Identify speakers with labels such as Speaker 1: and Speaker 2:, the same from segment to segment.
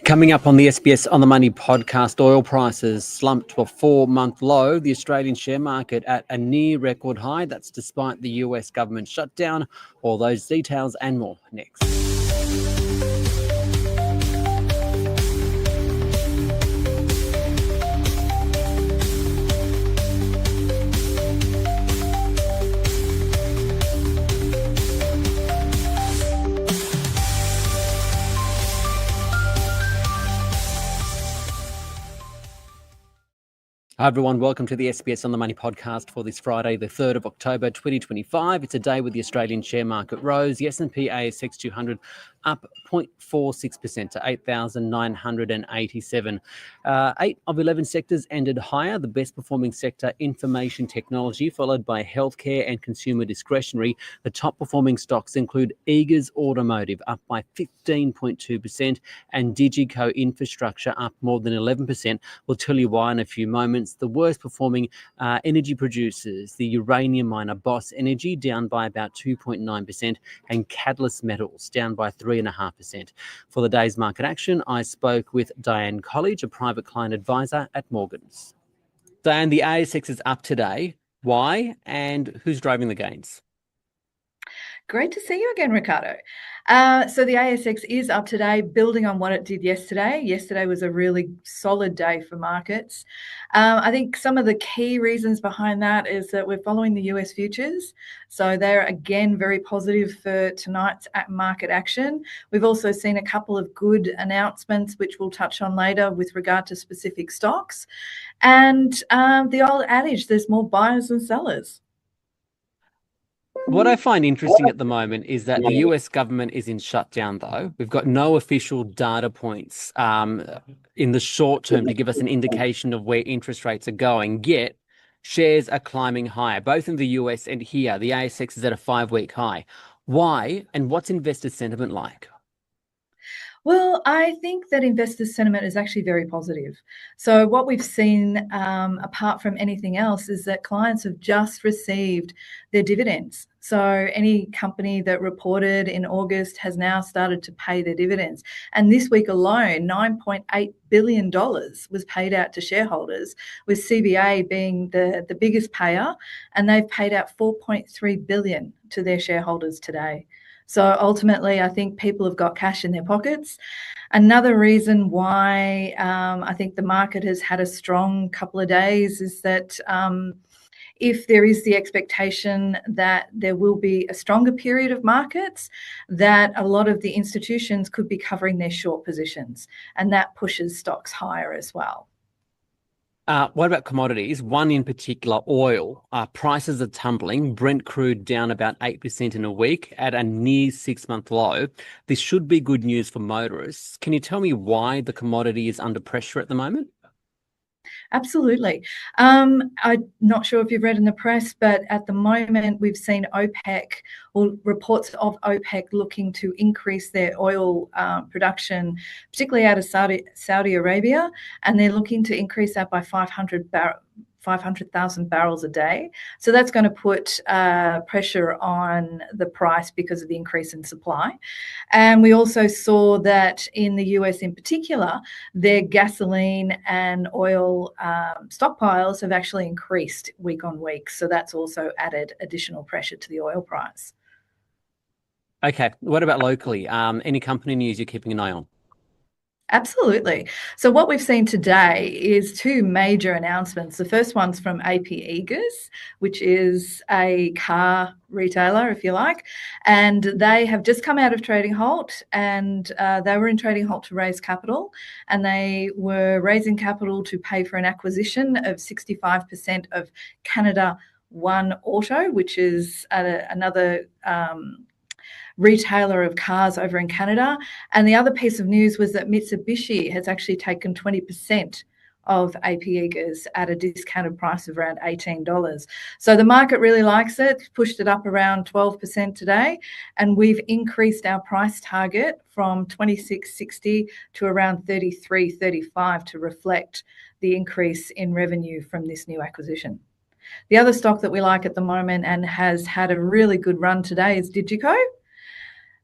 Speaker 1: Coming up on the SBS On The Money podcast, oil prices slumped to a 4-month low. The Australian share market at a near record high. That's despite the US government shutdown. All those details and more next. Hi everyone, welcome to the SBS On The Money podcast for this Friday, the 3rd of October 2025. It's a day with the Australian share market rose. The S&P ASX 200 up 0.46% to 8,987. 8 of 11 sectors ended higher. The best performing sector, information technology, followed by healthcare and consumer discretionary. The top performing stocks include Eagers Automotive up by 15.2% and Digico Infrastructure up more than 11%. We'll tell you why in a few moments. The worst performing energy producers, the uranium miner Boss Energy down by about 2.9% and Catalyst Metals down by 3.5%. For the day's market action, I spoke with Dianne Colledge, a private client advisor at Morgans. Dianne, the ASX is up today. Why and who's driving the gains?
Speaker 2: Great to see you again, Ricardo. So the ASX is up today, building on what it did yesterday. Yesterday was a really solid day for markets. I think some of the key reasons behind that is that we're following the US futures. So they're again very positive for tonight's market action. We've also seen a couple of good announcements, which we'll touch on later with regard to specific stocks. And the old adage, there's more buyers than sellers.
Speaker 1: What I find interesting at the moment is that the US government is in shutdown, though. We've got no official data points in the short term to give us an indication of where interest rates are going, yet shares are climbing higher, both in the US and here. The ASX is at a 5-week high. Why, and what's investor sentiment like?
Speaker 2: Well, I think that investor sentiment is actually very positive. So what we've seen, apart from anything else, is that clients have just received their dividends. So any company that reported in August has now started to pay their dividends. And this week alone, $9.8 billion was paid out to shareholders, with CBA being the biggest payer, and they've paid out $4.3 billion to their shareholders today. So ultimately, I think people have got cash in their pockets. Another reason why I think the market has had a strong couple of days is that if there is the expectation that there will be a stronger period of markets, that a lot of the institutions could be covering their short positions, and that pushes stocks higher as well.
Speaker 1: What about commodities? One in particular, oil. Prices are tumbling. Brent crude down about 8% in a week at a near 6-month low. This should be good news for motorists. Can you tell me why the commodity is under pressure at the moment?
Speaker 2: Absolutely. I'm not sure if you've read in the press, but at the moment we've seen OPEC, or reports of OPEC, looking to increase their oil production, particularly out of Saudi Arabia, and they're looking to increase that by 500,000 barrels a day. So that's going to put pressure on the price because of the increase in supply. And we also saw that in the US in particular, their gasoline and oil stockpiles have actually increased week on week. So that's also added additional pressure to the oil price.
Speaker 1: Okay, what about locally? Any company news you're keeping an eye on?
Speaker 2: Absolutely. So what we've seen today is 2 major announcements. The first one's from AP Eagers, which is a car retailer, if you like, and they have just come out of trading halt, and they were in trading halt to raise capital, and they were raising capital to pay for an acquisition of 65% of Canada One Auto, which is another retailer of cars over in Canada. And the other piece of news was that Mitsubishi has actually taken 20% of AP Eagers at a discounted price of around $18. So the market really likes it, pushed it up around 12% today, and we've increased our price target from $26.60 to around $33.35 to reflect the increase in revenue from this new acquisition. The other stock that we like at the moment and has had a really good run today is Digico.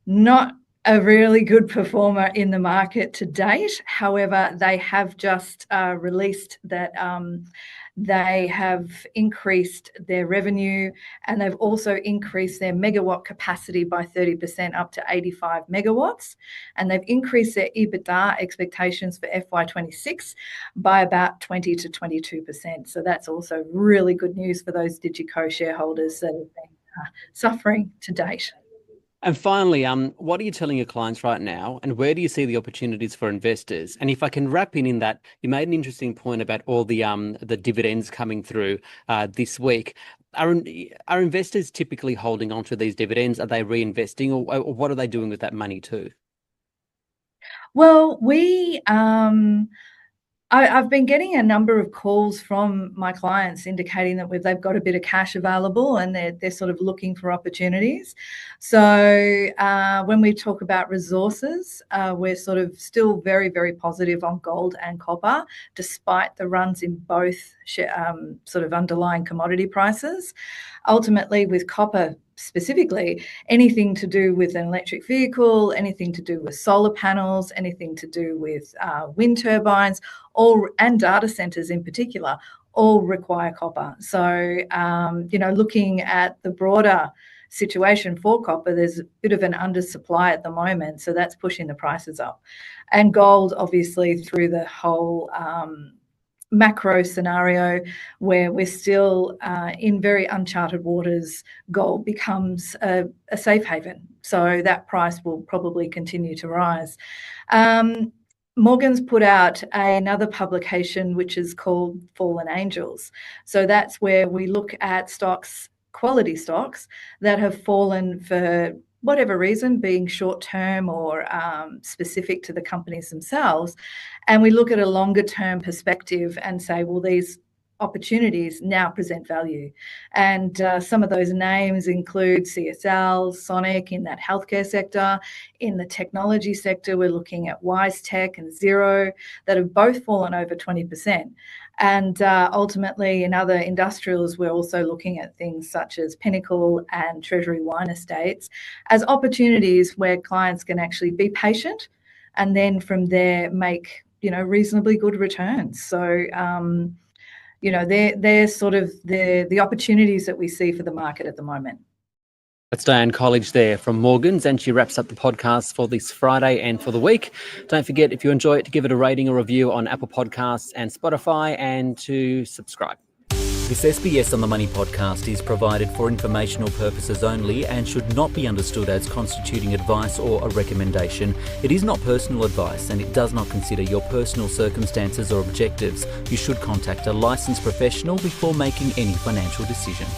Speaker 2: Not a really good performer in the market to date. However, they have just released that they have increased their revenue, and they've also increased their megawatt capacity by 30% up to 85 megawatts. And they've increased their EBITDA expectations for FY26 by about 20 to 22%. So that's also really good news for those DigiCo shareholders that have been suffering to date.
Speaker 1: And finally, what are you telling your clients right now, and where do you see the opportunities for investors? And if I can wrap in that, you made an interesting point about all the dividends coming through this week. Are investors typically holding on to these dividends? Are they reinvesting, or what are they doing with that money too?
Speaker 2: Well, I've been getting a number of calls from my clients indicating that they've got a bit of cash available and they're sort of looking for opportunities. So when we talk about resources, we're sort of still very, very positive on gold and copper, despite the runs in both sort of underlying commodity prices. Ultimately, with copper specifically, anything to do with an electric vehicle, anything to do with solar panels, anything to do with wind turbines, and data centers in particular, all require copper. So, looking at the broader situation for copper, there's a bit of an undersupply at the moment, so that's pushing the prices up. And gold, obviously, through the whole macro scenario where we're still in very uncharted waters, gold becomes a safe haven. So that price will probably continue to rise. Morgan's put out another publication which is called Fallen Angels. So that's where we look at stocks, quality stocks that have fallen for whatever reason, being short-term or specific to the companies themselves. And we look at a longer-term perspective and say, well, these opportunities now present value. And some of those names include CSL, Sonic in that healthcare sector. In the technology sector, we're looking at WiseTech and Xero that have both fallen over 20%. And ultimately, in other industrials, we're also looking at things such as Pinnacle and Treasury Wine Estates as opportunities where clients can actually be patient and then from there make, reasonably good returns. So, they're sort of the opportunities that we see for the market at the moment.
Speaker 1: That's Dianne Colledge there from Morgans, and she wraps up the podcast for this Friday and for the week. Don't forget, if you enjoy it, to give it a rating or review on Apple Podcasts and Spotify, and to subscribe.
Speaker 3: This SBS on the Money podcast is provided for informational purposes only and should not be understood as constituting advice or a recommendation. It is not personal advice and it does not consider your personal circumstances or objectives. You should contact a licensed professional before making any financial decision.